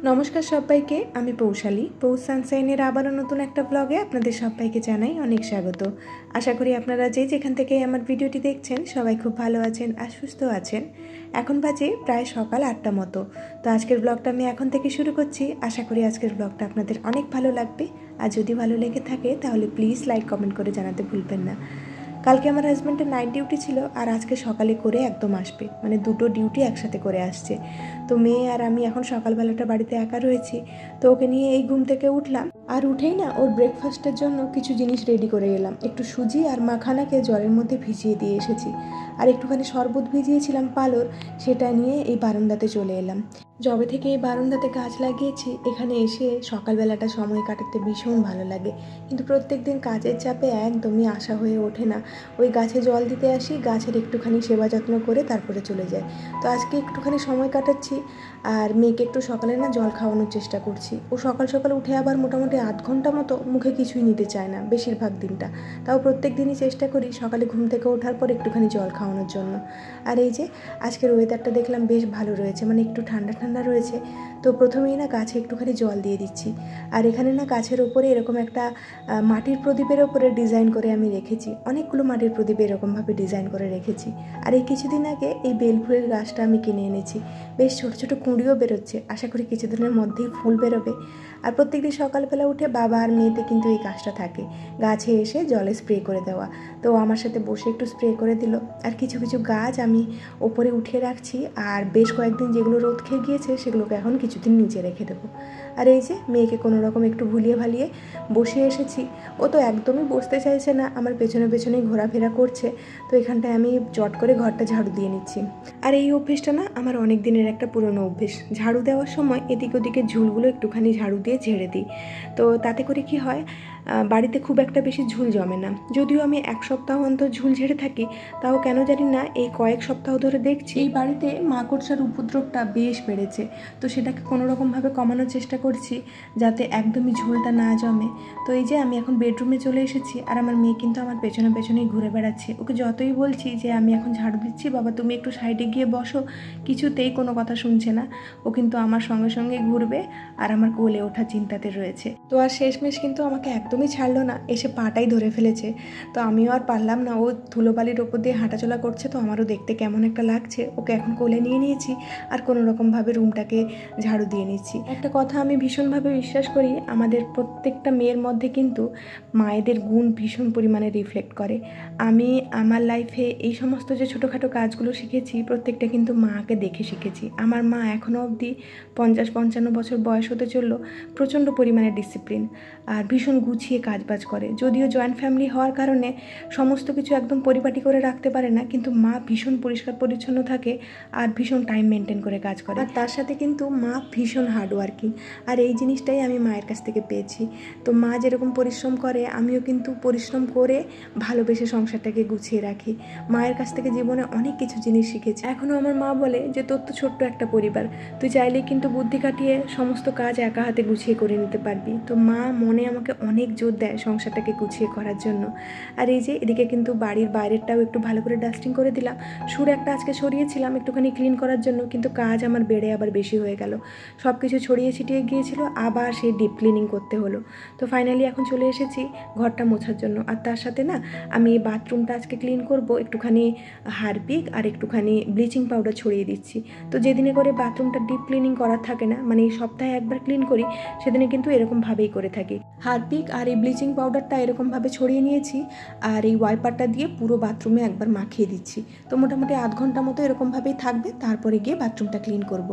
নমস্কার সবাইকে, আমি পৌশালী। পৌষ সানশাইনের আবারও নতুন একটা ব্লগে আপনাদের সবাইকে জানাই অনেক স্বাগত। আশা করি আপনারা যেখান থেকে আমার ভিডিওটি দেখছেন সবাই খুব ভালো আছেন আর সুস্থ আছেন। এখন বাজে প্রায় সকাল 8টা মতো। তো আজকের ব্লগটা আমি এখন থেকে শুরু করছি। আশা করি আজকের ব্লগটা আপনাদের অনেক ভালো লাগবে। আর যদি ভালো লেগে থাকে তাহলে প্লিজ লাইক কমেন্ট করে জানাতে ভুলবেন না। কালকে আমার হাজব্যান্ডের নাইট ডিউটি ছিল আর আজকে সকালে করে একদম আসবে, মানে দুটো ডিউটি একসাথে করে আসছে। তো মেয়ে আর আমি এখন সকালবেলাটা বাড়িতে একা রয়েছি। তো ওকে নিয়ে এই ঘুম থেকে উঠলাম, আর উঠেই না ওর ব্রেকফাস্টের জন্য কিছু জিনিস রেডি করে এলাম। একটু সুজি আর মাখানাকে জলের মধ্যে ভিজিয়ে দিয়ে এসেছি, আর একটুখানি শরবত ভিজিয়েছিলাম পালোর, সেটা নিয়ে এই বারান্দাতে চলে এলাম। যবে থেকে এই বারান্দাতে গাছ লাগিয়েছি, এখানে এসে সকালবেলাটা সময় কাটাতে ভীষণ ভালো লাগে। কিন্তু প্রত্যেক দিন কাজের চাপে একদমই আশা হয়ে ওঠে না। ওই গাছে জল দিতে আসি, গাছের একটুখানি সেবা যত্ন করে তারপরে চলে যায়। তো আজকে একটুখানি সময় কাটাচ্ছি, আর মেয়েকে একটু সকালে না জল খাওয়ানোর চেষ্টা করছি। ও সকাল সকাল উঠে আবার মোটামুটি আধ ঘন্টা মতো মুখে কিছুই নিতে চায় না বেশিরভাগ দিনটা। তাও প্রত্যেক দিনই চেষ্টা করি সকালে ঘুম থেকে ওঠার পর একটুখানি জল খাওয়ানোর জন্য। আর এই যে আজকের ওয়েদারটা দেখলাম বেশ ভালো রয়েছে, মানে একটু ঠান্ডা ঠান্ডা রয়েছে। তো প্রথমেই না গাছে একটুখানি জল দিয়ে দিচ্ছি। আর এখানে না গাছের ওপরে এরকম একটা মাটির প্রদীপের ওপরে ডিজাইন করে আমি রেখেছি, অনেকগুলো মাটির প্রদীপ এরকমভাবে ডিজাইন করে রেখেছি। আর এই কিছুদিন আগে এই বেলফুলের গাছটা আমি কিনে এনেছি, বেশ ছোটো ছোটো কুঁড়িও বেরোচ্ছে। আশা করি কিছুদিনের মধ্যেই ফুল বেরোবে। আর প্রত্যেকদিন সকালবেলা উঠে বাবা আর মেয়েতে কিন্তু এই কাজটা থাকে, গাছে এসে জলে স্প্রে করে দেওয়া। তো আমার সাথে বসে একটু স্প্রে করে দিল। আর কিছু কিছু গাছ আমি ওপরে উঠিয়ে রাখছি, আর বেশ কয়েকদিন যেগুলো রোদ খেয়ে গিয়েছে সেগুলোকে এখন কিছুদিন নিচে রেখে দেবো। আর এই যে মেয়েকে কোনো রকম একটু ভুলিয়ে ভালিয়ে বসে এসেছি। ও তো একদমই বসতে চাইছে না, আমার পেছনে পেছনেই ঘোরাফেরা করছে। তো এখানটায় আমি চট করে ঘরটা ঝাড়ু দিয়ে নিচ্ছি। আর এই অভ্যেসটা না আমার অনেক দিনের একটা পুরনো অভ্যেস। ঝাড়ু দেওয়ার সময় এদিক ওদিকে ঝুলগুলো একটুখানি ঝাড়ু দিয়ে ঝেড়ে দিই। তো তাতে করে কি হয়, বাড়িতে খুব একটা বেশি ঝুল জমে না। যদিও আমি এক সপ্তাহ অন্তর ঝুল ঝেড়ে থাকি, তাও কেন জানি না এই কয়েক সপ্তাহ ধরে দেখছি এই বাড়িতে মাকড়সার উপদ্রবটা বেশ বেড়েছে। তো সেটাকে কোনো রকমভাবে কমানোর চেষ্টা করছি যাতে একদমই ঝুলটা না জমে। তো এই যে আমি এখন বেডরুমে চলে এসেছি, আর আমার মেয়ে কিন্তু আমার পেছনে পেছনেই ঘুরে বেড়াচ্ছে। ওকে যতই বলছি যে আমি এখন ঝাড়ু দিচ্ছি, বাবা তুমি একটু সাইডে গিয়ে বসো, কিছুতেই কোনো কথা শুনছে না। ও কিন্তু আমার সঙ্গে সঙ্গে ঘুরবে আর আমার কোলে ওঠা চিন্তাতে রয়েছে। তো আর শেষমেশ কিন্তু আমাকে একদমই ছাড়লো না, এসে পাটাই ধরে ফেলেছে। তো আমিও আর পারলাম না, ও ধুলোবালির ওপর দিয়ে হাঁটাচলা করছে, তো আমারও দেখতে কেমন একটা লাগছে। ওকে এখন কোলে নিয়ে নিয়েছি আর কোনো রকমভাবে রুমটাকে ঝাড়ু দিয়ে নিচ্ছি। একটা কথা আমি ভীষণভাবে বিশ্বাস করি, আমাদের প্রত্যেকটা মেয়ের মধ্যে কিন্তু মায়েদের গুণ ভীষণ পরিমাণে রিফ্লেক্ট করে। আমি আমার লাইফে এই সমস্ত যে ছোটোখাটো কাজগুলো শিখেছি, প্রত্যেকটা কিন্তু মাকে দেখে শিখেছি। আমার মা এখনও অবধি 50-55 বছর বয়স হতে চললো, প্রচণ্ড পরিমাণে ডিসিপ্লিন আর ভীষণ গুছিয়ে কাজবাজ করে। যদিও জয়েন্ট ফ্যামিলি হওয়ার কারণে সমস্ত কিছু একদম পরিপাটি করে রাখতে পারে না, কিন্তু মা ভীষণ পরিষ্কার পরিচ্ছন্ন থাকে আর ভীষণ টাইম মেনটেন করে কাজ করে। আর তার সাথে কিন্তু মা ভীষণ হার্ডওয়ার্কিং, আর এই জিনিসটাই আমি মায়ের কাছ থেকে পেয়েছি। তো মা যেরকম পরিশ্রম করে, আমিও কিন্তু পরিশ্রম করে ভালোবেসে সংসারটাকে গুছিয়ে রাখি। মায়ের কাছ থেকে জীবনে অনেক কিছু জিনিস শিখেছি। এখনও আমার মা বলে যে তোর তো ছোট্ট একটা পরিবার, তুই চাইলেই কিন্তু বুদ্ধি কাটিয়ে সমস্ত কাজ একা হাতে গুছিয়ে করে নিতে পারবি। তো মা মনে আমাকে অনেক জোর দেয় সংসারটাকে গুছিয়ে করার জন্য। আর এই যে এদিকে কিন্তু বাড়ির বাইরেরটাও একটু ভালো করে ডাস্টিং করে দিলাম। সুর একটা আজকে সরিয়েছিলাম একটুখানি ক্লিন করার জন্য, কিন্তু কাজ আমার বেড়ে আবার বেশি হয়ে গেল। সব কিছু ছড়িয়ে ছিটিয়ে গিয়েছিল, আবার সেই ডিপ ক্লিনিং করতে হলো। তো ফাইনালি এখন চলে এসেছি ঘরটা মোছার জন্য। আর তার সাথে না আমি এই বাথরুমটা আজকে ক্লিন করব, একটুখানি হারপিক আর একটুখানি ব্লিচিং পাউডার ছড়িয়ে দিচ্ছি। তো যেদিনে করে বাথরুমটা ডিপ ক্লিনিং করার থাকে না, মানে এই সপ্তাহে একবার ক্লিন করি, সেদিনে কিন্তু এরকমভাবেই করে থাকি। হারপিক আর এই ব্লিচিং পাউডারটা এরকমভাবে ছড়িয়ে নিয়েছি, আর এই ওয়াইপারটা দিয়ে পুরো বাথরুমে একবার মাখিয়ে দিচ্ছি। তো মোটামুটি আধ ঘন্টা মতো এরকমভাবেই থাকবে, তারপরে গিয়ে বাথরুমটা ক্লিন করব।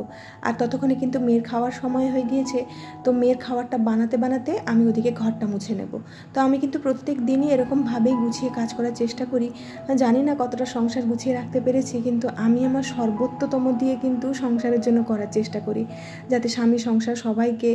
আর ততক্ষণে কিন্তু মেয়ের খাওয়ার সময় হয়ে গিয়েছে। তো মেয়ের খাবারটা বানাতে বানাতে আমি ওদিকে ঘরটা মুছে নেব। তো আমি কিন্তু প্রত্যেক দিনই এরকমভাবেই গুছিয়ে কাজ করার চেষ্টা করি। জানি না কতটা সংসার গুছিয়ে রাখতে পেরেছি, কিন্তু আমি আমার সর্বোত্তম দিয়ে কিন্তু সংসারের জন্য করার চেষ্টা করি, যাতে স্বামী সংসার সবাইকে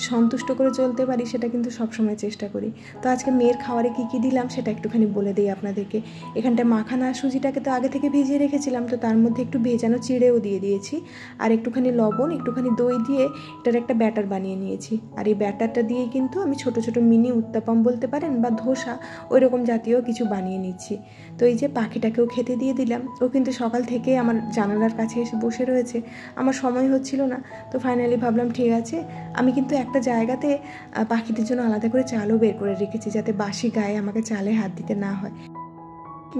সন্তুষ্ট করে চলতে পারি, সেটা কিন্তু সবসময় চেষ্টা চেষ্টা করি। তো আজকে মেয়ের খাবারে কী দিলাম সেটা একটুখানি বলে দিই আপনাদেরকে। এখানটায় মাখানা সুজিটাকে তো আগে থেকে ভিজিয়ে রেখেছিলাম, তো তার মধ্যে একটু ভেজানো চিড়েও দিয়ে দিয়েছি, আর একটুখানি লবণ, একটুখানি দই দিয়ে এটার একটা ব্যাটার বানিয়ে নিয়েছি। আর এই ব্যাটারটা দিয়েই কিন্তু আমি ছোট ছোট মিনি উত্তাপম বলতে পারেন বা ধোসা ওই রকম জাতীয় কিছু বানিয়ে নিচ্ছি। তো এই যে পাখিটাকেও খেতে দিয়ে দিলাম। ও কিন্তু সকাল থেকে আমার জানালার কাছে এসে বসে রয়েছে, আমার সময় হচ্ছিল না। তো ফাইনালি ভাবলাম ঠিক আছে, আমি কিন্তু একটা জায়গাতে পাখিদের জন্য আলাদা করে চালও বের করে রেখেছি, যাতে বাসি গায়ে আমাকে চালে হাত দিতে না হয়।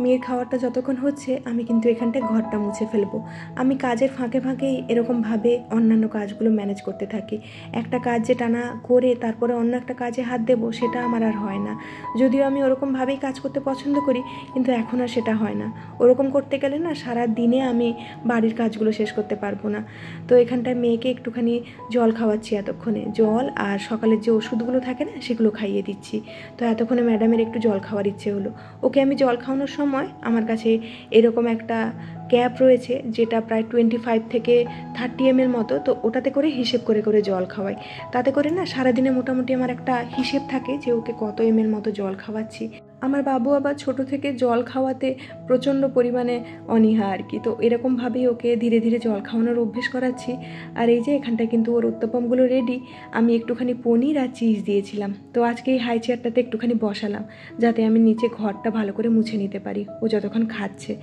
মেয়ের খাবারটা যতক্ষণ হচ্ছে আমি কিন্তু এখানটায় ঘরটা মুছে ফেলবো। আমি কাজের ফাঁকে ফাঁকেই এরকমভাবে অন্যান্য কাজগুলো ম্যানেজ করতে থাকি। একটা কাজ যে টানা করে তারপরে অন্য একটা কাজে হাত দেবো সেটা আমার আর হয় না। যদিও আমি ওরকমভাবেই কাজ করতে পছন্দ করি, কিন্তু এখন আর সেটা হয় না। ওরকম করতে গেলে না সারা দিনে আমি বাড়ির কাজগুলো শেষ করতে পারবো না। তো এখানটায় মেয়েকে একটুখানি জল খাওয়াচ্ছি, এতক্ষণে জল আর সকালের যে ওষুধগুলো থাকে না সেগুলো খাইয়ে দিচ্ছি। তো এতক্ষণে ম্যাডামের একটু জল খাওয়ার ইচ্ছে হলো। ওকে আমি জল খাওয়ানোর সময় আমার কাছে এরকম একটা ক্যাপ রয়েছে, যেটা প্রায় 25 থেকে 30 ml মতো। তো ওটাতে করে হিসেব করে করে জল খাওয়াই। তাতে করে না সারাদিনে মোটামুটি আমার একটা হিসেব থাকে যে ওকে কত ml মতো জল খাওয়াচ্ছি। আমার বাবু আবার ছোট থেকে জল খাওয়াতে প্রচণ্ড পরিমাণে অনীহা আর কি। তো এরকমভাবেই ওকে ধীরে ধীরে জল খাওয়ানোর অভ্যেস করাচ্ছি। আর এই যে এখানটায় কিন্তু ওর উত্তপমগুলো রেডি। আমি একটুখানি পনির আর চিজ দিয়েছিলাম। তো আজকে এই হাই চেয়ারটাতে একটুখানি বসালাম, যাতে আমি নিচে ঘরটা ভালো করে মুছে নিতে পারি ও যতক্ষণ খাচ্ছে।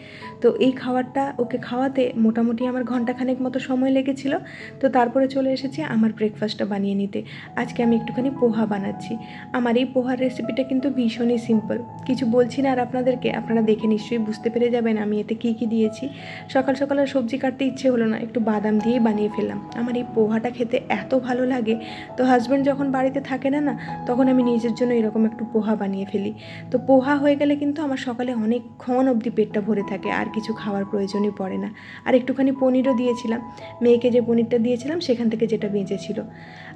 তো এই খাবারটা ওকে খাওয়াতে মোটামুটি আমার ঘন্টাখানেক মতো সময় লেগেছিল। তো তারপরে চলে এসেছি আমার ব্রেকফাস্টটা বানিয়ে নিতে। আজকে আমি একটুখানি পোহা বানাচ্ছি। আমার এই পোহার রেসিপিটা কিন্তু ভীষণই সিম্পল, কিছু বলছি না আর আপনাদেরকে, আপনারা দেখে নিশ্চয়ই বুঝতে পেরে যাবেন আমি এতে কী কী দিয়েছি। সকাল সকাল আর সবজি কাটতে ইচ্ছে হলো না, একটু বাদাম দিয়েই বানিয়ে ফেললাম। আমার এই পোহাটা খেতে এত ভালো লাগে। তো হাজব্যান্ড যখন বাড়িতে থাকে না তখন আমি নিজের জন্য এরকম একটু পোহা বানিয়ে ফেলি। তো পোহা হয়ে গেলে কিন্তু আমার সকালে অনেকক্ষণ অবধি পেটটা ভরে থাকে, আর কিছু খাওয়ার প্রয়োজনই পড়ে না। আর একটুখানি পনিরও দিয়েছিলাম, মেয়েকে যে পনিরটা দিয়েছিলাম সেখান থেকে যেটা বেঁচেছিল।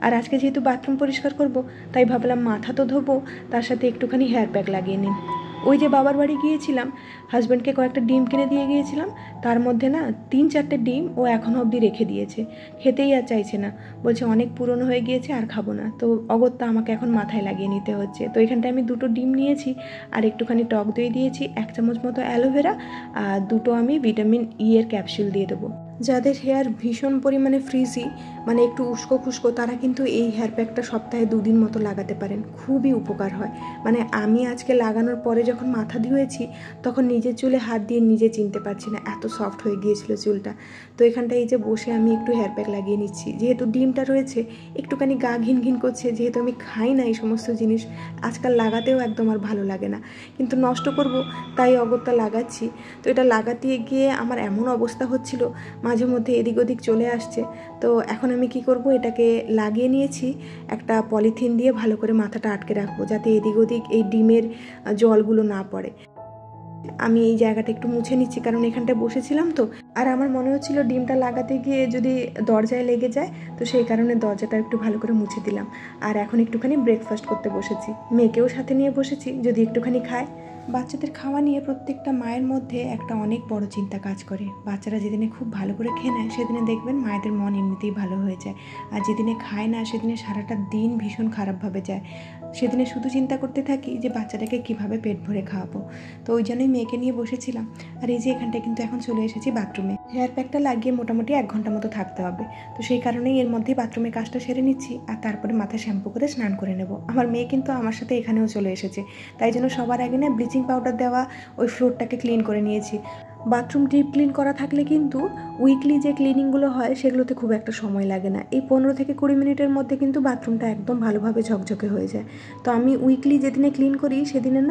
আর আজকে যেহেতু বাথরুম পরিষ্কার করব, তাই ভাবলাম মাথা তো ধোবো, তার সাথে একটুখানি হেয়ার প্যাক লাগিয়ে নিন। ওই যে বাবার বাড়ি গিয়েছিলাম, হাজব্যান্ডকে কয়েকটা ডিম কিনে দিয়ে গিয়েছিলাম, তার মধ্যে 3-4টে ডিম ও এখনও অবধি রেখে দিয়েছে। খেতেই আর চাইছে না, বলছে অনেক পুরনো হয়ে গিয়েছে আর খাবো না। তো অগত্যা আমাকে এখন মাথায় লাগিয়ে নিতে হচ্ছে। তো এখানটায় আমি 2টো ডিম নিয়েছি, আর একটুখানি টক দই দিয়েছি, 1 চামচ মতো অ্যালোভেরা, আর 2টো আমি ভিটামিন ই এর ক্যাপসুল দিয়ে দেবো। যাদের হেয়ার ভীষণ পরিমাণে ফ্রিজি, মানে একটু উস্কো খুস্কো, তারা কিন্তু এই হেয়ার প্যাকটা সপ্তাহে 2 দিন মতো লাগাতে পারেন, খুবই উপকার হয়। মানে আমি আজকে লাগানোর পরে যখন মাথা ধুয়েছি তখন নিজের চুলে হাত দিয়ে নিজে চিনতে পারছি না, এত সফট হয়ে গিয়েছিল চুলটা। তো এখানটায় এই যে বসে আমি একটু হেয়ার প্যাক লাগিয়ে নিচ্ছি। যেহেতু ডিমটা রয়েছে একটুখানি গা ঘিন ঘিন করছে, যেহেতু আমি খাই না এই সমস্ত জিনিস, আজকাল লাগাতেও একদম আর ভালো লাগে না, কিন্তু নষ্ট করব তাই অগত্যা লাগাচ্ছি। তো এটা লাগাতে গিয়ে আমার এমন অবস্থা হচ্ছিল, মাঝে মধ্যে এদিক ওদিক চলে আসছে। তো এখন আমি কি করব, এটাকে লাগিয়ে নিয়েছি, একটা পলিথিন দিয়ে ভালো করে মাথাটা আটকে রাখবো, যাতে এদিক ওদিক এই ডিমের জলগুলো না পড়ে। আমি এই জায়গাটা একটু মুছে নিচ্ছি, কারণ এখানটায় বসেছিলাম তো, আর আমার মনে হচ্ছিল ডিমটা লাগাতে গিয়ে যদি দরজায় লেগে যায়, তো সেই কারণে দরজাটা একটু ভালো করে মুছে দিলাম। আর এখন একটুখানি ব্রেকফাস্ট করতে বসেছি, মেয়েকেও সাথে নিয়ে বসেছি যদি একটুখানি খায়। বাচ্চাদের খাওয়া নিয়ে প্রত্যেকটা মায়ের মধ্যে একটা অনেক বড় চিন্তা কাজ করে। বাচ্চারা যেদিনে খুব ভালো করে খেয়ে নেয় সেদিনে দেখবেন মায়েদের মন এমনিতেই ভালো হয়ে যায়, আর যেদিনে খায় না সেদিনে সারাটা দিন ভীষণ খারাপভাবে যায়। সেদিনে শুধু চিন্তা করতে থাকি যে বাচ্চাটাকে কিভাবে পেট ভরে খাওয়াবো। তো ওই জন্যই মেয়েকে নিয়ে বসেছিলাম। আর এই যে এখানটায় কিন্তু এখন চলে এসেছি বাথরুমে। হেয়ার প্যাকটা লাগিয়ে মোটামুটি 1 ঘন্টা মতো থাকতে হবে। তো সেই কারণেই এর মধ্যেই বাথরুমের কাজটা সেরে নিচ্ছি, আর তারপরে মাথায় শ্যাম্পু করে স্নান করে নেব। আমার মেয়ে কিন্তু আমার সাথে এখানেও চলে এসেছে, তাই জন্য সবার আগে ব্লিচিং পাউডার দেওয়া ওই ফ্লোরটাকে ক্লিন করে নিয়েছি। বাথরুম ডিপ ক্লিন করা থাকলে কিন্তু উইকলি যে ক্লিনিংগুলো হয় সেগুলোতে খুব একটা সময় লাগে না। এই 15 থেকে 20 মিনিটের মধ্যে কিন্তু বাথরুমটা একদম ভালোভাবে ঝকঝকে হয়ে যায়। তো আমি উইকলি যেদিনে ক্লিন করি সেদিনে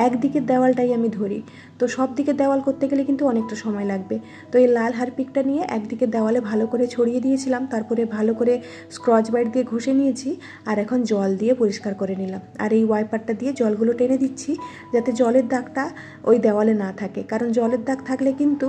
একদিকের দেওয়ালটাই আমি ধরি। তো সব দিকে দেওয়াল করতে গেলে কিন্তু অনেকটা সময় লাগবে। তো এই লাল হারপিকটা নিয়ে একদিকে দেওয়ালে ভালো করে ছড়িয়ে দিয়েছিলাম, তারপরে ভালো করে স্ক্রচ ব্রাইট দিয়ে ঘষে নিয়েছি, আর এখন জল দিয়ে পরিষ্কার করে নিলাম। আর এই ওয়াইপারটা দিয়ে জলগুলো টেনে দিচ্ছি, যাতে জলের দাগটা ওই দেওয়ালে না থাকে, কারণ জলের দাগ থাকলে কিন্তু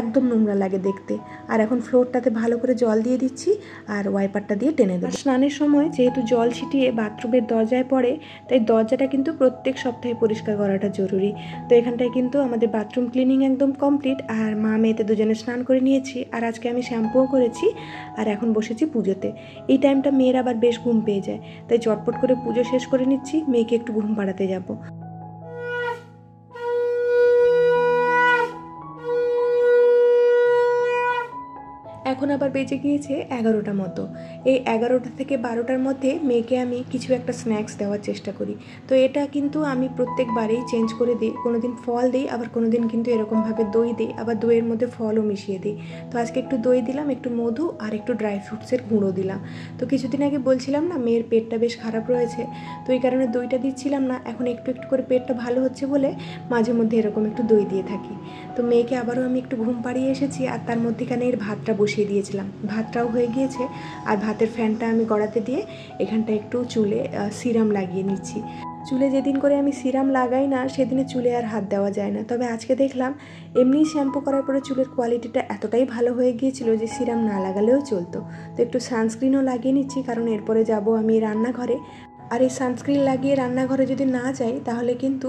একদম নোংরা লাগে দেখতে। আর এখন ফ্লোরটাতে ভালো করে জল দিয়ে দিচ্ছি আর ওয়াইপারটা দিয়ে টেনে দেবো। স্নানের সময় যেহেতু জল ছিটিয়ে বাথরুমের দরজায় পড়ে, তাই দরজাটা কিন্তু প্রত্যেক সপ্তাহে পরিষ্কার করাটা জরুরি। তো এখানটায় কিন্তু আমাদের বাথরুম ক্লিনিং একদম কমপ্লিট, আর মা মেয়েতে দুজনে স্নান করে নিয়েছি, আর আজকে আমি শ্যাম্পুও করেছি, আর এখন বসেছি পুজোতে। এই টাইমটা মেয়ের আবার বেশ ঘুম পেয়ে যায়, তাই চটপট করে পুজো শেষ করে নিচ্ছি, মেয়েকে একটু ঘুম পাড়াতে যাবো। এখন আবার বেজে গিয়েছে 11টা মতো। এই 11টা থেকে 12টার মধ্যে মেয়েকে আমি কিছু একটা স্ন্যাক্স দেওয়ার চেষ্টা করি। তো এটা কিন্তু আমি প্রত্যেকবারেই চেঞ্জ করে দিই, কোনো দিন ফল দিই, আবার কোনো দিন কিন্তু এরকমভাবে দই দিই, আবার দইয়ের মধ্যে ফলও মিশিয়ে দিই। তো আজকে একটু দই দিলাম, একটু মধু আর একটু ড্রাই ফ্রুটসের গুঁড়ো দিলাম। তো কিছুদিন আগে বলছিলাম না মেয়ের পেটটা বেশ খারাপ রয়েছে, তো এই কারণে দইটা দিচ্ছিলাম না। এখন একটু একটু করে পেটটা ভালো হচ্ছে বলে মাঝে মধ্যে এরকম একটু দই দিয়ে থাকি। তো মেয়েকে আবারও আমি একটু ঘুম পাড়িয়ে এসেছি, আর তার মধ্যেখানে এর ভাতটা বসিয়ে দিয়েছিলাম। ভাতটাও হয়ে গিয়েছে, আর ভাতের ফ্যানটা আমি গড়াতে দিয়ে এখানটা একটু চুলে সিরাম লাগিয়ে নিচ্ছি। চুলে যেদিন করে আমি সিরাম লাগাই না সেদিনে চুলে আর হাত দেওয়া যায় না। তবে আজকে দেখলাম এমনি শ্যাম্পু করার পরে চুলের কোয়ালিটিটা এতটাই ভালো হয়ে গিয়েছিল যে সিরাম না লাগালেও চলতো। তো একটু সানস্ক্রিনও লাগিয়ে নিচ্ছি, কারণ এরপরে যাব আমি রান্নাঘরে। আর এই সানস্ক্রিন লাগিয়ে রান্নাঘরে যদি না যাই তাহলে কিন্তু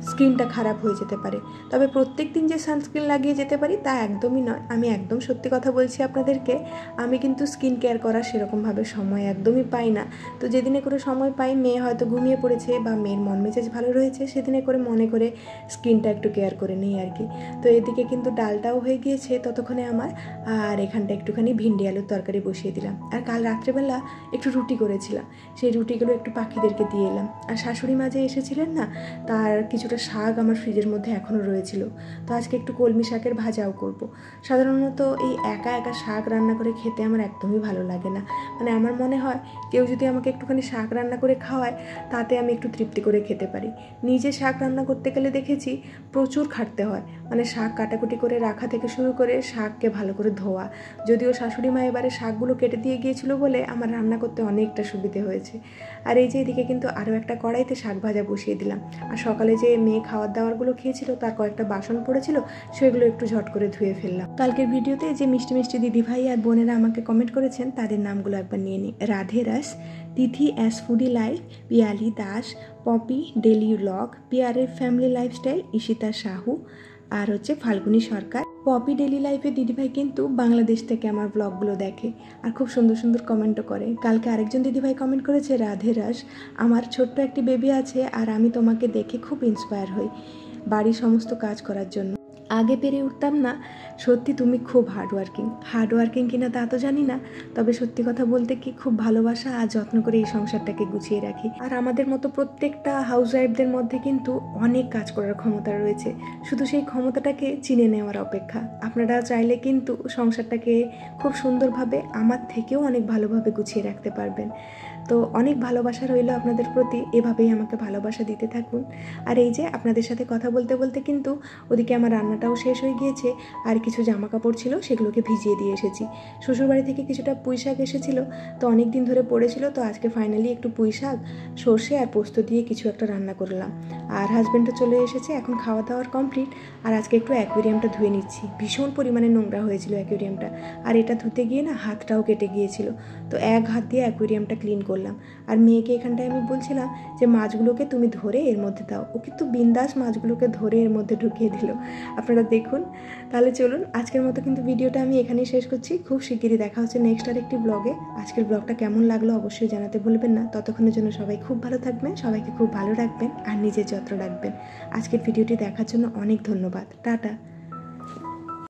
স্কিনটা খারাপ হয়ে যেতে পারে। তবে প্রত্যেক দিন যে সানস্ক্রিন লাগিয়ে যেতে পারি তা একদমই নয়। আমি একদম সত্যি কথা বলছি আপনাদেরকে, আমি কিন্তু স্কিন কেয়ার করার সেরকমভাবে সময় একদমই পাই না। তো যেদিনে করে সময় পাই, মেয়ে হয়তো ঘুমিয়ে পড়েছে বা মেয়ের মন মেজাজ ভালো রয়েছে, সেদিনে করে মনে করে স্কিনটা একটু কেয়ার করে নিই আর কি। তো এদিকে কিন্তু ডালটাও হয়ে গিয়েছে ততক্ষণে আমার, আর এখানটা একটুখানি ভিন্ডি আলুর তরকারি বসিয়ে দিলাম। আর কাল রাত্রেবেলা একটু রুটি করেছিলাম, সেই রুটিগুলো একটু পাখিদেরকে দিয়ে এলাম। আর শাশুড়ি মা যে এসেছিলেন না, তার কিছুটা শাক আমার ফ্রিজের মধ্যে এখনও রয়েছিল, তো আজকে একটু কলমি শাকের ভাজাও করব। সাধারণত এই একা একা শাক রান্না করে খেতে আমার একদমই ভালো লাগে না। মানে আমার মনে হয় কেউ যদি আমাকে একটুখানি শাক রান্না করে খাওয়ায় তাতে আমি একটু তৃপ্তি করে খেতে পারি। নিজে শাক রান্না করতে গেলে দেখেছি প্রচুর খাটতে হয়, মানে শাক কাটাকুটি করে রাখা থেকে শুরু করে শাককে ভালো করে ধোয়া। যদিও শাশুড়ি মা এবারে শাকগুলো কেটে দিয়ে গিয়েছিল বলে আমার রান্না করতে অনেকটা সুবিধে হয়েছে। আর এই যে এদিকে কিন্তু আরও একটা কড়াইতে শাক ভাজা বসিয়ে দিলাম। আর সকালে যে মেয়ে খাওয়ার দাওয়ারগুলো খেয়েছিল তার কয়েকটা বাসন পড়েছিল, সেগুলো একটু ঝট করে ধুয়ে ফেললাম। কালকের ভিডিওতে যে মিষ্টি মিষ্টি দিদিভাই আর বোনেরা আমাকে কমেন্ট করেছেন তাদের নামগুলো একবার নিয়ে নিই। Radhe Ras, Tithi as foodie life, Piyali Das, Popy daily blog, পিয়ারের ফ্যামিলি লাইফস্টাইল, ঈশিতা সাহু, আর হচ্ছে ফাল্গুনী সরকার। পপি ডেলি লাইফে দিদিভাই কিন্তু বাংলাদেশ থেকে আমার ব্লগগুলো দেখে আর খুব সুন্দর সুন্দর কমেন্টও করে। কালকে আরেকজন দিদিভাই কমেন্ট করেছে, রাধে রাস, আমার ছোট্ট একটি বেবি আছে আর আমি তোমাকে দেখে খুব ইন্সপায়ার হই বাড়ির সমস্ত কাজ করার জন্য। আগে পেরে উঠতাম না, সত্যি তুমি খুব হার্ডওয়ার্কিং কিনা তা তো জানি না, তবে সত্যি কথা বলতে কি খুব ভালোবাসা আর যত্ন করে এই সংসারটাকে গুছিয়ে রাখি। আর আমাদের মতো প্রত্যেকটা হাউসওয়াইফদের মধ্যে কিন্তু অনেক কাজ করার ক্ষমতা রয়েছে, শুধু সেই ক্ষমতাটাকে চিনে নেওয়ার অপেক্ষা। আপনারা চাইলে কিন্তু সংসারটাকে খুব সুন্দরভাবে আমার থেকেও অনেক ভালোভাবে গুছিয়ে রাখতে পারবেন। তো অনেক ভালোবাসা রইল আপনাদের প্রতি, এভাবেই আমাকে ভালোবাসা দিতে থাকুন। আর এই যে আপনাদের সাথে কথা বলতে বলতে কিন্তু ওদিকে আমার রান্নাটাও শেষ হয়ে গিয়েছে, আর কিছু জামা কাপড় ছিল সেগুলোকে ভিজিয়ে দিয়ে এসেছি। শ্বশুরবাড়ি থেকে কিছুটা পুঁই শাক এসেছিলো, তো অনেক দিন ধরে পড়েছিল, তো আজকে ফাইনালি একটু পুঁই শাক সর্ষে আর পোস্ত দিয়ে কিছু একটা রান্না করলাম। আর হাজব্যান্ডও চলে এসেছে, এখন খাওয়া দাওয়ার কমপ্লিট। আর আজকে একটু অ্যাকুয়ারিয়ামটা ধুয়ে নিচ্ছি, ভীষণ পরিমাণে নোংরা হয়েছিল অ্যাকুয়ারিয়ামটা, আর এটা ধুতে গিয়ে না হাতটাও কেটে গিয়েছিল, তো এক হাত দিয়ে অ্যাকুয়ারিয়ামটা ক্লিন করলাম। আর মেয়েকে এখানটায় আমি বলছিলাম যে মাছগুলোকে তুমি ধরে এর মধ্যে দাও, ও কিন্তু বিন্দাস মাছগুলোকে ধরে এর মধ্যে ঢুকিয়ে দিল। আপনারা দেখুন। তাহলে চলুন, আজকের মতো কিন্তু ভিডিওটা আমি এখানেই শেষ করছি। খুব শিগগিরই দেখা হচ্ছে নেক্সট আরেকটি ব্লগে। আজকের ব্লগটা কেমন লাগলো অবশ্যই জানাতে ভুলবেন না। ততক্ষণের জন্য সবাই খুব ভালো থাকবেন, সবাইকে খুব ভালো রাখবেন আর নিজের যত্ন রাখবেন। আজকের ভিডিওটি দেখার জন্য অনেক ধন্যবাদ। টাটা।